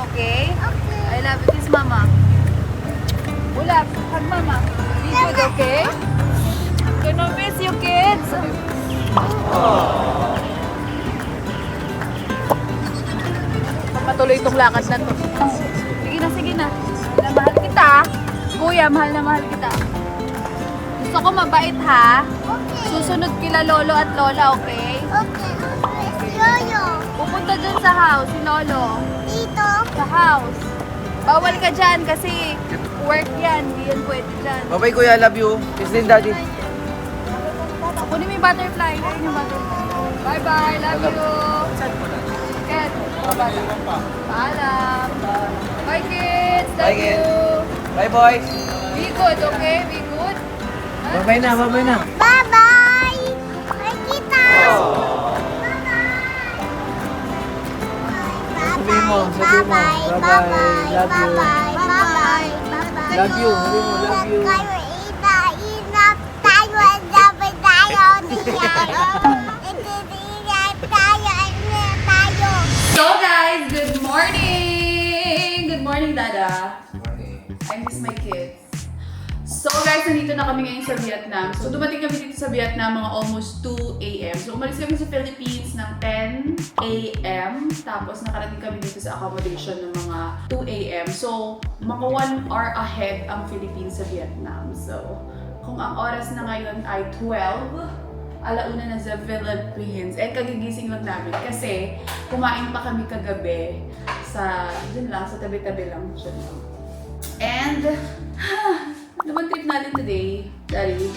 okay? Okay. I love you. Kiss mama. Ulap, hug mama. Be good, okay? Gonna miss you, kids. Patuloy itong lakad na to. Sige na, sige na. Mahal kita. Kuya, mahal na mahal kita. Gusto ko mabait ha. Okay. Susunod kila lolo at lola, okay? Okay. Yoyo. Pupunta dyan sa house, si lolo. Dito. Sa house. Bawal ka dyan kasi work yan. Hindi yan pwede dyan. Bye-bye kuya, love you. Kiss din daddy. Kunin mo yung butterfly. Ayun yung butterfly. Bye-bye. Love you. Ken. Paalam. Bye kids. Love Bye, kids. you. Bye boys. Be good, okay? Be good. Ha? Bye-bye na, bye-bye na. Bye-bye. Kita. Sabi mo, sabi mo. Bye-bye. Love you. Bye-bye. Love you. Sabi mo, love you. Inap tayo, dapat tayo tayo. So guys, good morning! Good morning, Dada. I miss my kids. So guys, nandito na kami ngayon sa Vietnam. So dumating kami dito sa Vietnam mga almost 2 a.m. So umalis kami sa Philippines ng 10 a.m. Tapos nakarating kami dito sa accommodation ng mga 2 a.m. So mga 1 hour ahead ang Philippines sa Vietnam. So kung ang oras na ngayon ay 12, alauna na sa Philippines. And kagigising lang namin kasi kumain pa kami kagabi sa, dun lang, sa tabi-tabi lang siya. And, naman trip natin today, Daddy.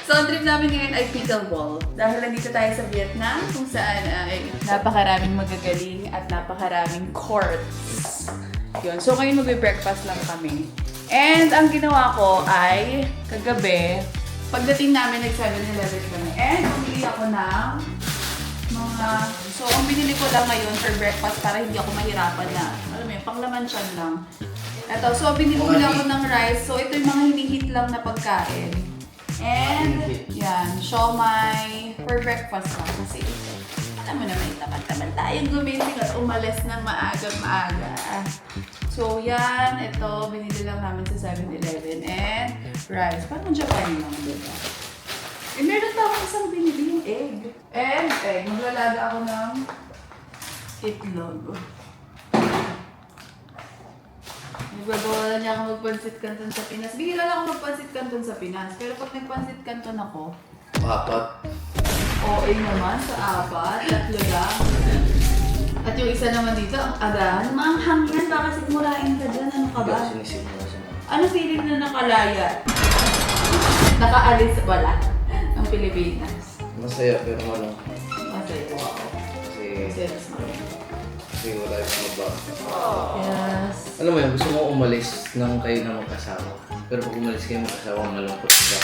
So, ang trip namin ngayon ay pickleball. Dahil nandito tayo sa Vietnam, kung saan ay napakaraming magagaling at napakaraming courts. Yun. So, ngayon magbe-breakfast lang kami. And ang ginawa ko ay kagabi, pagdating namin nag 7-Eleven kami. And bumili ako ng mga, so ang binili ko lang ngayon for breakfast para hindi ako mahirapan na, alam mo yun, panglaman siya lang. Ito, so binili ko lang ako ng rice. So ito yung mga hinihit lang na pagkain. And yan, siomai for breakfast lang. Kasi alam mo naman, tamad-tamad tayong gumising at umalis ng maaga-maaga. So yan, ito, binili lang namin sa 7-Eleven and rice. Parang Japan lang, diba? Eh, meron pa akong isang binili yung egg. And egg, maglalaga ako ng itlog. Nagbabawala niya ako magpansit canton sa Pinas. Bihira lang ako magpansit canton sa Pinas. Pero pag nagpansit canton ako, 4. OA naman sa 4, 3 lang. At yung isa naman dito, ang agahan. Manghang yan, baka sigmurain ka dyan. Ano ka ba? Sinisip mo siya. Ano feeling na nakalaya? Nakaalis wala ng Pilipinas. Masaya pero walang. Masaya. Wow. Kasi wala yung maba. Yes. Alam mo yun, gusto mo umalis nang kayo na magkasama. Pero pag umalis kayo magkasama, malungkot siya.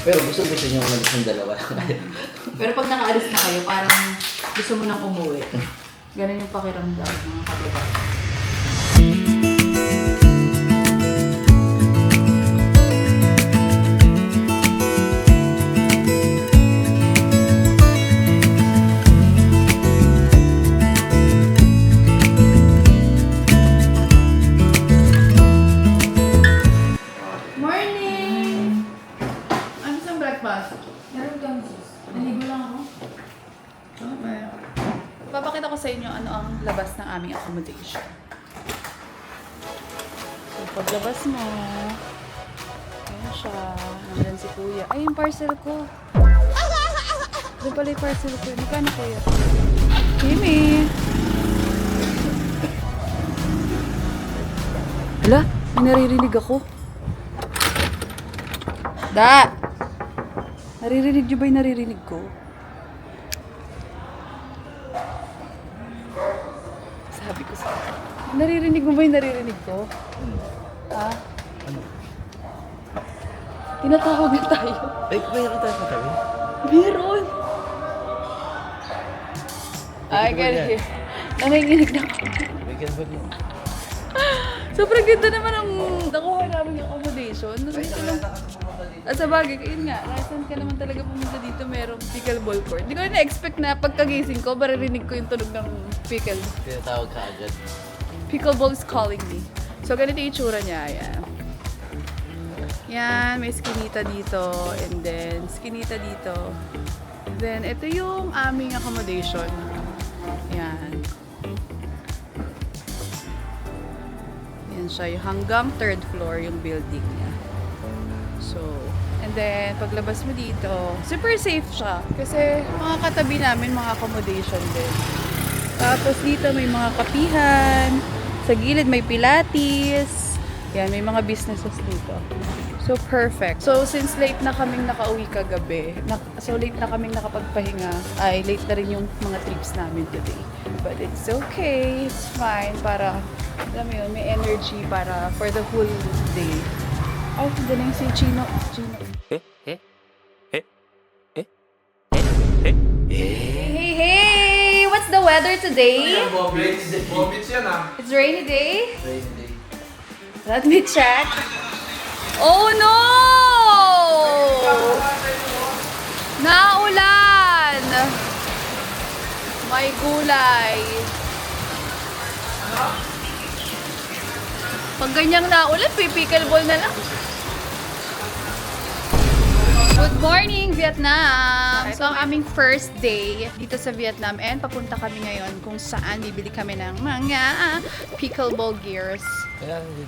Pero gusto niyo umalis ng dalawa lang. Pero pag nakaalis na kayo, parang gusto mo nang umuwi. Ganun yung pakiramdam mga kababa. Morning! Ano sa breakfast? Meron kang sis. Naligo lang ako. Papakita ko sa inyo ano ang labas ng aming accommodation. So, paglabas mo, ayan siya. Nandun si Kuya. Ay, yung parcel ko. Doon pala yung parcel ko. Magkano, Kuya? Kimi! Hala, may naririnig ako. Da! Naririnig niyo ba yung naririnig ko? Sabi ko sa naririnig mo ba yung naririnig ko? Ha? Ano? Tinatawag na tayo. Ay, mayroon tayo sa tabi? Meron! Ay, ganun. Nanginginig na ako. Weekend ba niyo? Sobrang ganda naman ang nakuha namin yung accommodation. Nandito lang. At sa bagay, yun nga, saan ka naman talaga pumunta dito, merong pickleball court. Hindi ko rin na-expect na pagkagising ko, maririnig ko yung tunog ng pickle. Tinatawag ka agad. Pickleball is calling me. So, ganito yung itsura niya. Ayan. Yan, may skinita dito. And then, skinita dito. Then, ito yung aming accommodation. Yan. Yan siya. Yung hanggang 3rd floor yung building niya. So, and then, paglabas mo dito, super safe siya. Kasi, mga katabi namin, mga accommodation din. Tapos dito may mga kapihan. Sa gilid may pilates. Yan, may mga businesses dito. So, perfect. So, since late na kaming nakauwi kagabi, late na kaming nakapagpahinga, ay late na rin yung mga trips namin today. But it's okay. It's fine. Para, alam mo yun, may energy para for the whole day. Ay, galing si Chino. Hey, hey! What's the weather today? Bombits yan ah. It's rainy day? Rainy day. Let me check. Oh no! Naulan! May gulay. Pag ganyang naulan, pipickleball na lang. Good morning, Vietnam! So, ang aming first day dito sa Vietnam and papunta kami ngayon kung saan bibili kami ng mga pickleball gears.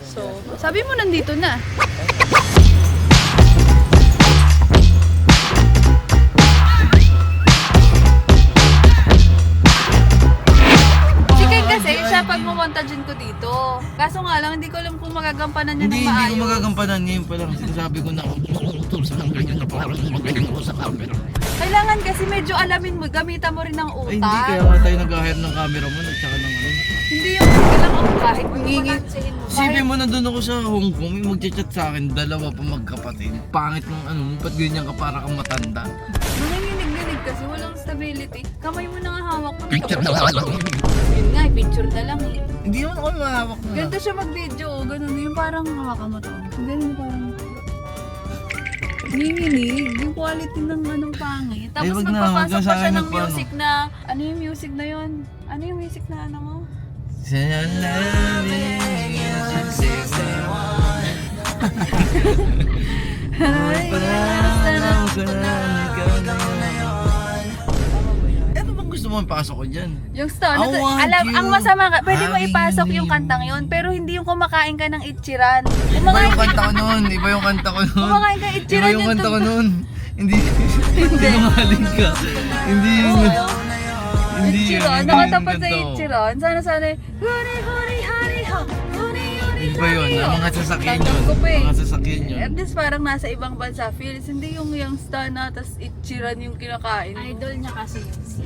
So, sabi mo nandito na. Si Ken kasi, siya pag mamontagein ko dito. Kaso nga lang, hindi ko alam kung magagampanan niya ng maayos. Hindi ko magagampanan ngayon pa lang. Sinasabi ko na sa ganyan na parang magaling ko sa camera. Kailangan kasi medyo alamin mo, gamitan mo rin ng utak. Ay, hindi. Kaya nga tayo nag-hire ng cameraman at saka ng ano. Hindi yung sige lang ako kahit ngingit. Isipin mo, nandun ako sa Hong Kong, may magchat-chat sa akin, dalawa pa magkapatid. Pangit ng ano, ba't ganyan ka para kang matanda? Nanginginig-ginig kasi walang stability. Kamay mo na nga hawak mo. Picture na lang. Yun nga, picture na lang eh. Hindi naman ako mahawak na. Ganito siya mag-video, ganun yung parang hawakan mo to. Ganun yung parang... Nanginginig, yung quality ng anong pangit. Tapos wag na, magpapasok wag ka pa sa siya akin ng magpaano. music na... Ano yung music na yun? Ano yung music na ano mo? Ano bang gusto mo ipasok ko dyan? Yung star, I want alam, you ang masama ka, pwede mo having ipasok me. yung kantang yon pero hindi yung kumakain ka ng ichiran. Iba yung kanta ko noon, iba yung kanta ko noon. Kumakain ka Iba ichiran yung kanta ko noon. Hindi, sinungaling ka. Hindi yun. Hindi yun. Ichiran, Hindi nakatapat yung sa kanta ko. ichiran. Sana, huri, huri, hari, ha. Huri, huri, Iba yun, hari, ang ha. mga sasakyan Tandang yun. ko pa eh. Mga sasakyan yun. At least parang nasa ibang bansa feels. Hindi yung youngster na, tas ichiran yung kinakain. Idol niya kasi yun si...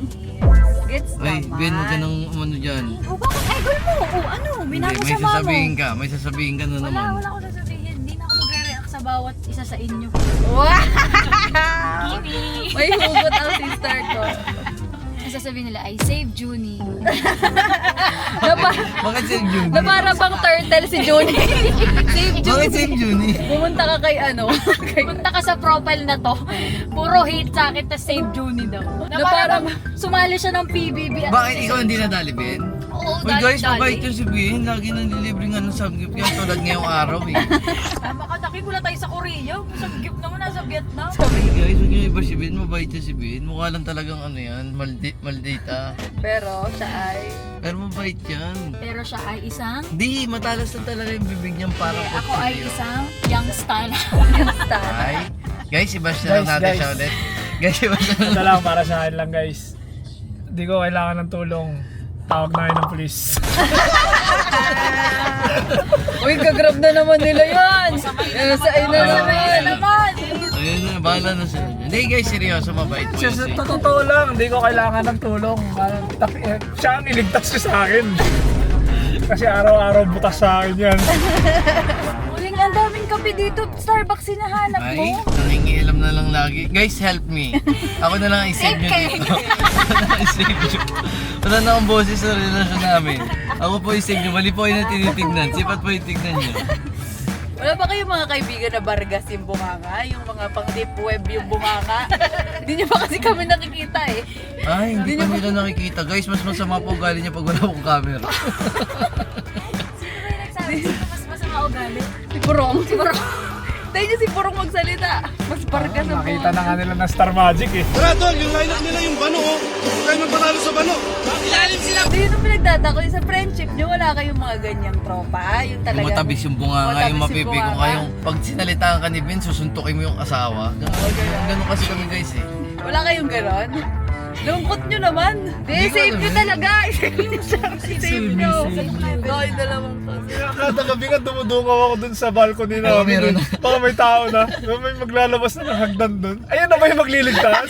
Gets Ay, naman. Ben, huwag ka nang umano dyan. Oh, bakit idol mo? Oh, ano? Hindi, Binasa may sa mamo. sasabihin ka. May sasabihin ka na naman. Wala ko sasabihin. Hindi na ako magre-react sa bawat isa sa inyo. Wow! Kimi! May hugot ang sister ko. Ang sasabihin nila, I save Junie. Bakit save Juni? Na para bang turtle si Juni. Save Bakit Juni. save Juni? Pumunta ka kay ano? Punta ka sa profile na to. Puro hate sa akin, tas save Junie daw. Na parang sumali siya ng PBB. at Bakit ikaw hindi nadali, Ben? Oo, Uy guys, dali-dali. mabait yung si Ben. Lagi nang nililibre nga ng subgift kaya tulad ngayong araw eh. Tama ka, taki wala tayo sa Korea. Sa gift naman nasa Vietnam. Hey guys, huwag niyo iba si Ben. Mabait yung si Ben. Mukha lang talagang ano yan, maldita. Pero siya ay... Pero mabait yan. Pero siya ay isang... Di, matalas na talaga yung bibig niyang parang Ako ay isang young star. Ay, guys, Sebastian lang natin Guys. siya ulit. Guys, Sebastian Ito lang para sa akin lang guys. Hindi ko kailangan ng tulong. Tawag na kayo ng polis. Uy, gagrab na naman nila yan! Sa ina naman! Ayun na, bahala na sila. Hindi guys, seryoso, mabait po Sa yun si... totoo lang, hindi ko kailangan ng tulong. Siya ang iligtas ko sa akin. Kasi araw-araw butas sa akin yan. Uling, ang daming kape dito. Starbucks hinahanap mo. Ay, nangingialam na lang lagi. Guys, help me. Ako na lang i-save nyo dito. Ako na lang i-save nyo. Wala na akong boses sa relasyon namin. Ako po i-save nyo. Mali po yung tinitignan. Sipat po yung tignan nyo. Wala ba kayong mga kaibigan na Vargas yung bunganga? Yung mga pang deep web yung bunganga? Hindi niyo pa kasi kami nakikita eh. Ay, hindi pa nila nakikita. Guys, mas masama po ugali niya pag wala akong camera. Sino mas masama ugali? Si Purong. Si Purong. Tayo niyo si Purong magsalita. Mas Vargas ang Nakita na nga nila ng Star Magic eh. Tol, yung lineup nila yung bano, oh. Huwag kayo magpanalo sa bano. Ilalim sila. So yun ang pinagtatako. Sa friendship niyo, wala kayong mga ganyang tropa. Yung Yung talaga. matabis yung bunganga, Matabis yung mapipi ko bunganga. kayong pag sinalitaan ka ni Ben, susuntukin mo yung asawa. Ganun kasi kami guys eh. Wala kayong ganon? Lungkot nyo naman. Hindi ko Save alam nyo eh. talaga. Save nyo. Dahil dalawang kasi. Kada gabi nga dumudungaw ako dun sa balcony Oo, namin. meron na. Baka may tao na. May maglalabas na ng hagdan dun. Ayun na ba yung magliligtas?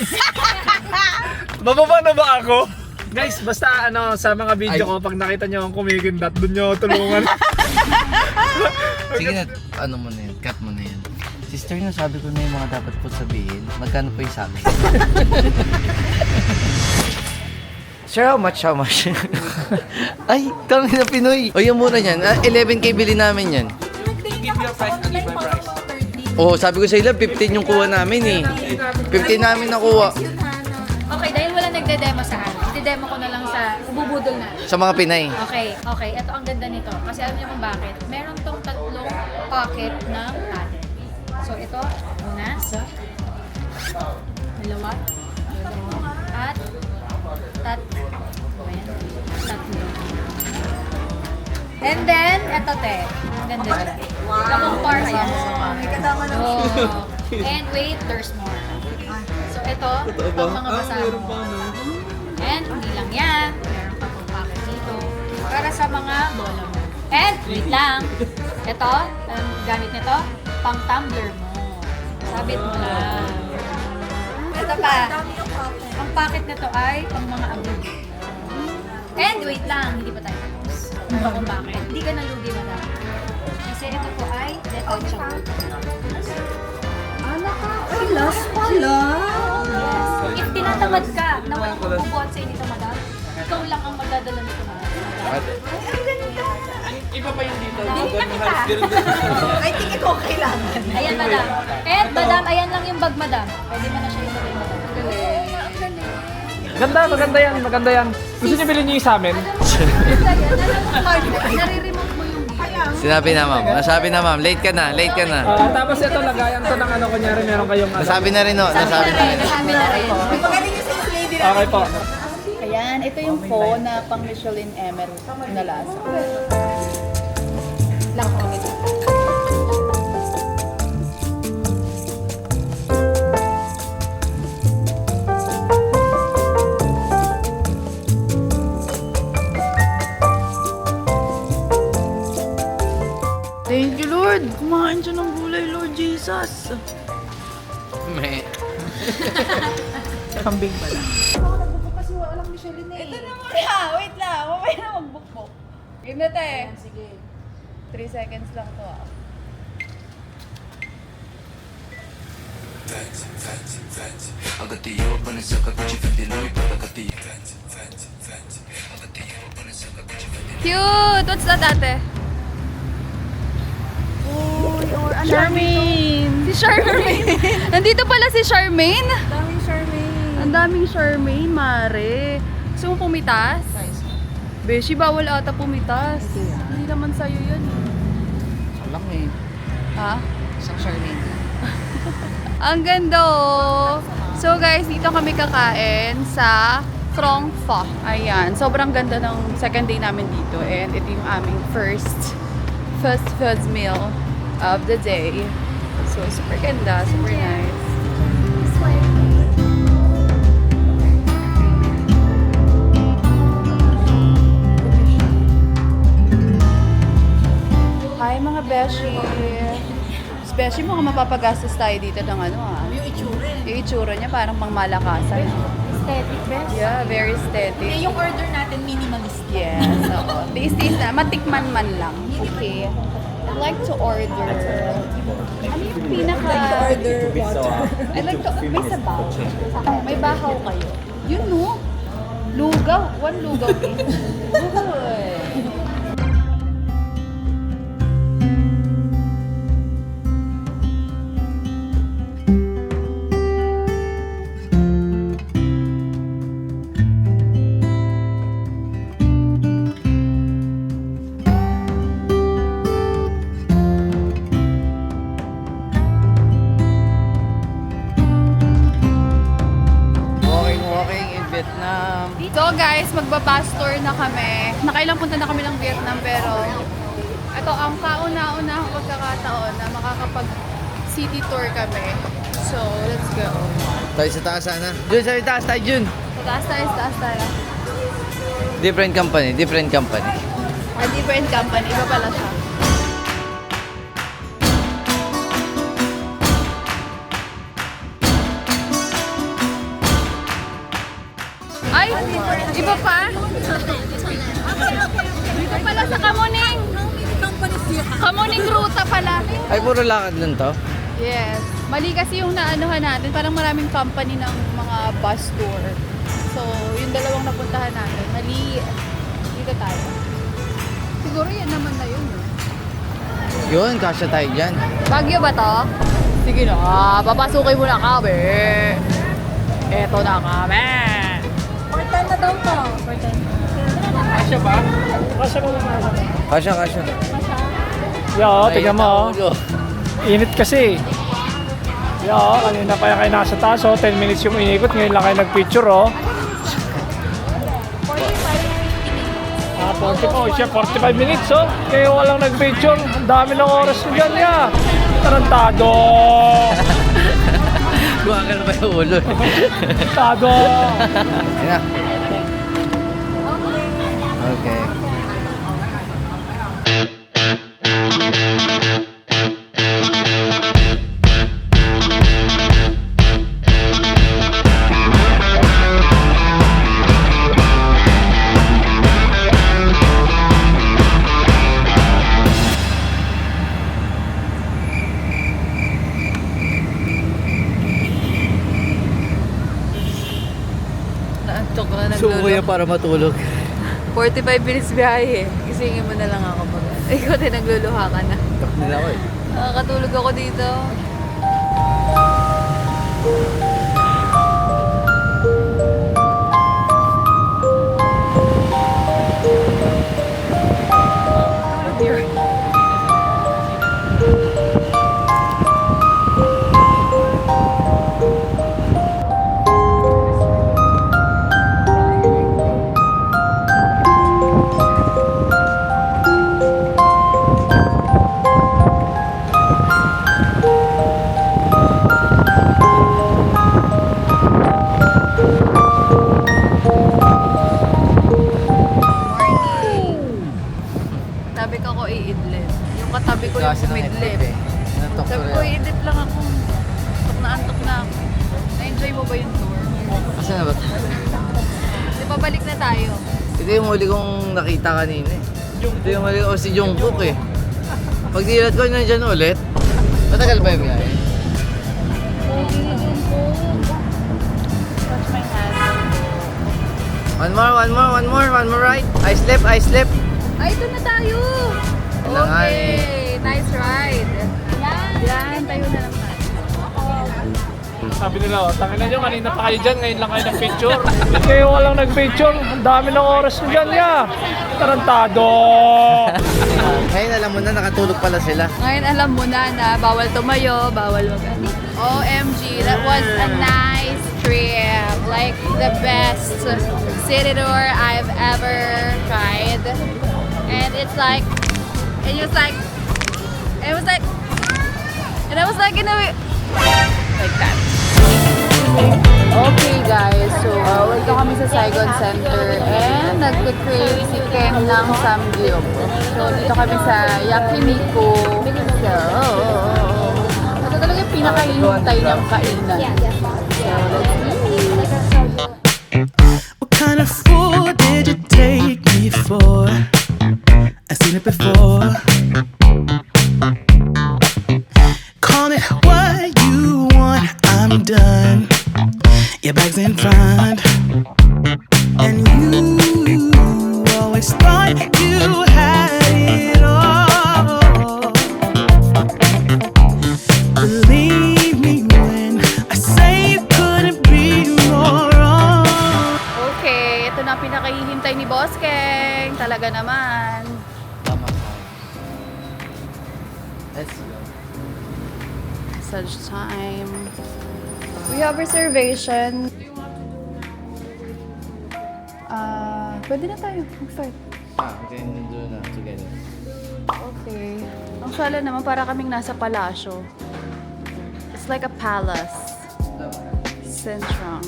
Bababa na ba ako? Guys, basta ano sa mga video Ay. ko, pag nakita nyo akong kumikindat, dun nyo ako tulungan. Sige na, ano mo na yan, cut mo na yan. Sister na sabi ko na yung mga dapat po sabihin. Magkano po yung sa akin? Sir, how much? Ay, kami na Pinoy. O yung mura niyan, 11K bili namin yan. Oh, sabi ko sa ila, 15 yung kuha namin eh. 15 namin nakuha. Okay, dahil wala nagde-demo sa akin, i-demo ko na lang sa bubudol na. Sa mga Pinay. Okay, ito ang ganda nito. Kasi alam niyo kung bakit? Meron tong tatlong pocket ng padded. So ito, una, dalawa, at tatlo. And then, ito te. Ang ganda dyan. Wow. Parts yan. May kasama na. And wait, there's more. So ito, pang mga basado mo. And hindi lang yan. Meron pa pang pocket dito. Para sa mga bola mo. And wait lang. Ito, ang gamit nito, pang tumbler mo. Sabit mo lang. Ito pa. Ang pocket nito ay pang mga abog. And wait lang, hindi pa tayo tapos. Kung bakit? Hindi ka nalugi madam. Kasi ito po ay detach chocolate. Ay, last pala. Yes. If tinatamad ka na walang magbubuhat sa inyo, madam, ikaw lang ang magdadala nito, madam. Iba pa yung dito. I think ikaw kailangan. Ayan, madam. And, madam, ayan lang yung bag, madam. Pwede mo na siya ilagay, madam. Maganda yan. Gusto niyo bilhin niyo yung sa amin? Nare-remote mo yung Sinabi na ma'am. Nasabi na ma'am. Late ka na. Tapos ito, lagayan to ng ano, kunyari meron kayong ano. Nasabi na rin o. Nasabi na rin. Sabi na rin. Okay po. Ayan, ito yung phone na pang Michelin Emerald na lasa. Lang ko ito. Thank you, Lord. Kumain siya ng gulay, Lord Jesus. Meh. Kambing pa lang. Kasi walang Michelin eh. Ito naman ha. Wait lang. Mamaya na magbukbok. Game na tayo. Sige. 3 seconds lang to ah. Cute! What's that, ate? Charmaine! Si Charmaine! Nandito pala si Charmaine! Ang daming Charmaine, mare. Gusto mo pumitas? Beshi, bawal ata pumitas. Hindi naman sa'yo yun. Alam eh. Ha? Isang Charmaine. Ang ganda oh. So guys, dito kami kakain sa Trong Pho. Ayan, sobrang ganda ng second day namin dito. And ito yung aming first food meal of the day. So super ganda, super nice. Hi mga beshi! Beshi, mukhang mapapagastos tayo dito ng ano ah. Yung itsura niya parang pang malakasan. Aesthetic, best. Yeah, very aesthetic. Yung order natin, minimalist. Yes, oo. Taste na. Matikman man lang. Okay. I'd like to order. Ano yung pinaka... order water. I'd like to... May sabaw. May bahaw kayo. Yun no? Lugaw. 1 lugaw please. Uy. So guys, magba-bus tour na kami. Nakailang punta na kami ng Vietnam pero ito ang kauna-unahang pagkakataon na makakapag-city tour kami. So, let's go. Tayo sa taas sana. Jun, sa taas tayo, Jun. Taas tayo. Different company. A different company. Iba pala siya. Ay! Iba pa? Dito pala sa Kamuning. Kamuning ruta pala. Ay, puro lakad lang to. Yes. Mali kasi yung naanuhan natin. Parang maraming company ng mga bus tour. So, yung dalawang napuntahan natin. Mali. Dito tayo. Siguro yan naman na yun. Yun, kasya tayo dyan. Baguio ba to? Sige na. Papasukin mo na kami. Eto na kami. Kasya ba? Kasya ba? Kasya. Yo, tingnan mo. Ulo. Init kasi. Yo, kanina pa yan kayo nasa taas. 10 minutes yung inikot. Ngayon lang kayo nag-picture. 45 minutes. Kayo walang nag-picture. Ang dami ng oras nyo dyan. Tarantado. Guwagal pa yung ulo. Tarantado. Ayun na. Okay. Naantok na Suko yan para matulog. 45 minutes biyahe. Gisingin mo na lang ako pag... Ikaw din nagluluha ka na. Tak nila ko eh. Nakakatulog ako dito. Sabi ko iidlip. Yung katabi ko yung Kasi umidlip. Nantok ko Sabi ko, rin. iidlip lang ako. Antok na ako. Na-enjoy mo ba yung tour? Kasi na ba? Di ba balik na tayo? Ito yung huli kong nakita kanina eh. Ito yung huli ko si Jungkook eh. Pag dilat ko nandiyan ulit, matagal ba yung biyahe? Touch my hand. One more right. I slip. Ay, ito na tayo! Kailangan Okay! Nice ride! Yan, tayo na lang tayo. Sabi nila, tangin na nyo, kanina pa kayo dyan, ngayon lang kayo nag-picture. Kayo walang nag-picture, ang dami ng oras nyo dyan, Tarantado! Ngayon alam mo na, nakatulog pala sila. Ngayon alam mo na bawal tumayo, bawal OMG, that was a nice trip. Like the best city tour I've ever tried. And I was like in a way, like that. Okay guys, so ito kami sa Saigon Center and nagka-crave si Ken ng samgyup. So dito kami sa Yakiniku. So, ito talaga yung pinakahihintay niyang kainan. So let's eat. What kind of fool did you take me for? I've seen it before. Call it what you want, I'm done. Your bag's in front, and you always thought you had it all. Believe me when I say it couldn't be more wrong. Okay, ito na ang pinakahihintay ni Boss Keng. Talaga naman. Tama ka. Let's go. Such time. We have reservation. Pwede na tayo. Mag-start. Okay, nandun na. Together. Okay. Ang sala naman, para kaming nasa palasyo. It's like a palace. Centrum.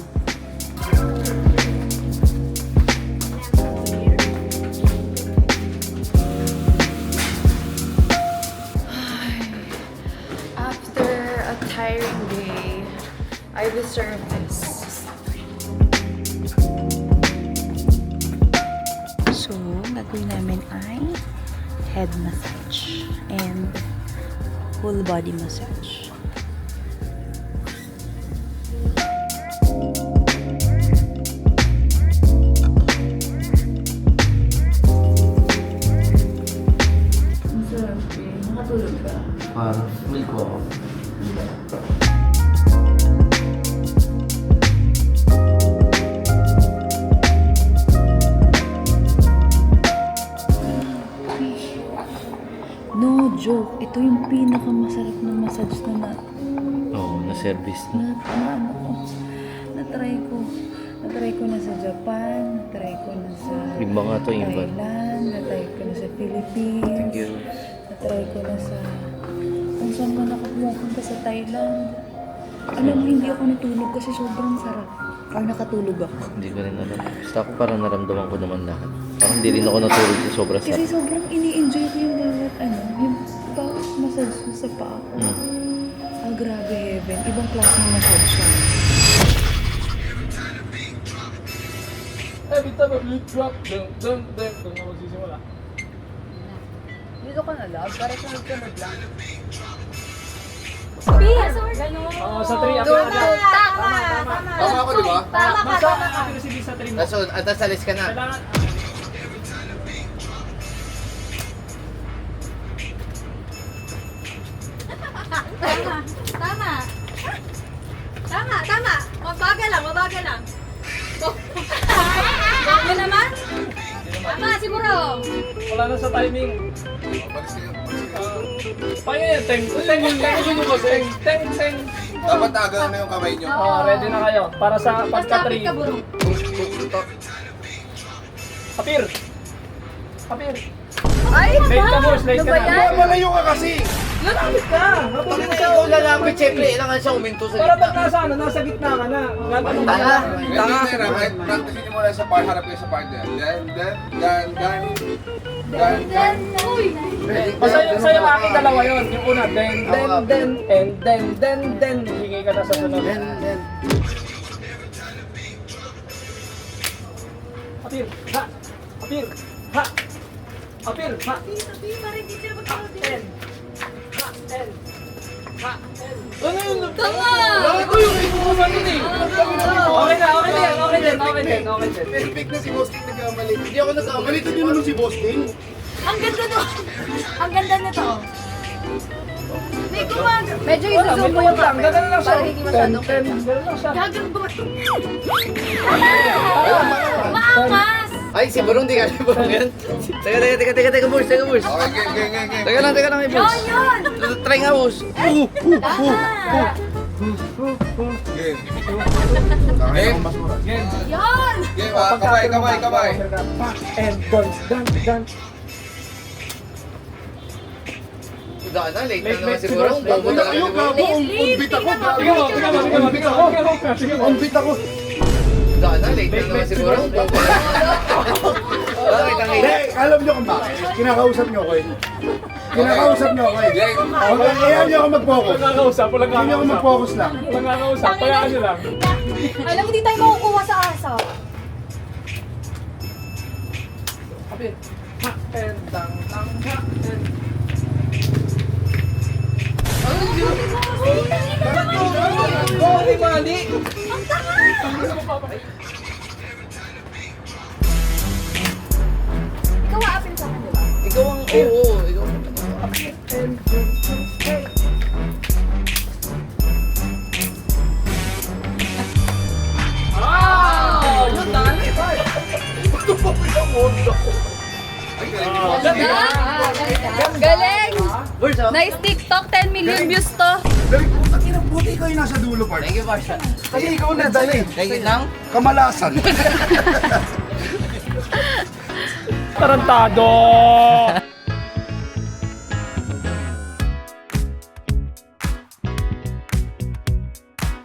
After a tiring day, I deserve this. So, gagawin namin ay head massage and full body massage. Ang sarap eh. Nakatulog ka? Parang may ko ako. No joke. Ito yung pinakamasarap na massage na Oo, na-service na. ano ko. Na-try ko na sa Japan, na-try ko na sa Iba nga to, iba. Thailand, na-try ko na sa Philippines. Thank you. Na-try ko na sa... Kung saan man ako pumunta sa Thailand. Alam mo, hindi ako natulog kasi sobrang sarap. Parang nakatulog ako. Hindi ko rin alam. Basta ako parang naramdaman ko naman lahat. Parang hindi rin ako natulog sa sobrang Kasi sarap. sobrang ini-enjoy ko yung bawat yung bawat massage ko sa paa ko. Ah, grabe heaven. Ibang klase ng massage siya. Every time a beat drop, doon na magsisimula. Dito ka na love, para sunod-sunod lang. Sa 3 ako na. Tama ako, di ba? Basta accuracy sa 3 mo. Tapos alis ka na. Kailangan... Tama. Mabagal lang. Bagal naman? Tama, siguro. Wala na sa timing. Paano yan? Teng. Dapat tagal na yung kamay nyo. Ready na kayo para sa pagka-3. Lapit ka, bro. Kapir! Ay, Late ka, boss. Late ka na. Malayo ka kasi! Lalapit ka! Pag ikaw lalapit, syempre, kailangan siya uminto sa Para pag gitna. nasa gitna ka na. Gagawin Tanga. ka. Hindi na kahit practice nyo muna sa part, harap kayo sa part na yan. Dan. Uy! Basta yung sa'yo aking dalawa yun. Yung una, then. Hingay ka na sa sunod. Apir, ha! Apir, ha! Apir, ha! N. Ha, N. Ha, N. Ano yun? Tama! Ito yung ipukuman nun eh. Okay din. Perfect na si Boss King nagkamali. Hindi ako nagkamali. Balitan nyo naman si Boss King. Ang ganda to. Ang ganda nito. May gumag. Medyo isuzoom mo yung camera. Gagano lang siya. Para hindi masyadong Ten. Gagano lang siya. Gagano ba? Maangas! Ay, si Burong, di ka Burong yan. Teka, boss. Okay, game. Teka lang, boss. Yun! Try nga, boss. Tama! Game. Game. Yun! Game, kamay. Pa, and dan. Daan na, late na Late, naman late si Burong. si Bobo na Ayaw, gago. Umbit ako. Umbit ako. Daan na, late na naman si Burong. Bobo na. Bakit ang Hindi, alam nyo kung bakit. Kinakausap nyo ko eh. Kinakausap nyo ko eh. Game. Okay, ayaw nyo ako mag-focus. Walang Ayaw nyo ako mag-focus lang. Payaan nyo lang. Alam mo, di tayo makukuha sa asa. Kapit. Ha, and dang, ha, and. Mali. Ikaw aapin sa akin, di ba? Ikaw ang, oo, ikaw ang. Yun, dali. Galing! Boss, oh. Nice TikTok, 10 million views to. Galing po, takinang buti ikaw yung nasa dulo part. Thank you, Barsha. Kasi ikaw na dali. Thank you, Nang. Kamalasan. Tarantado!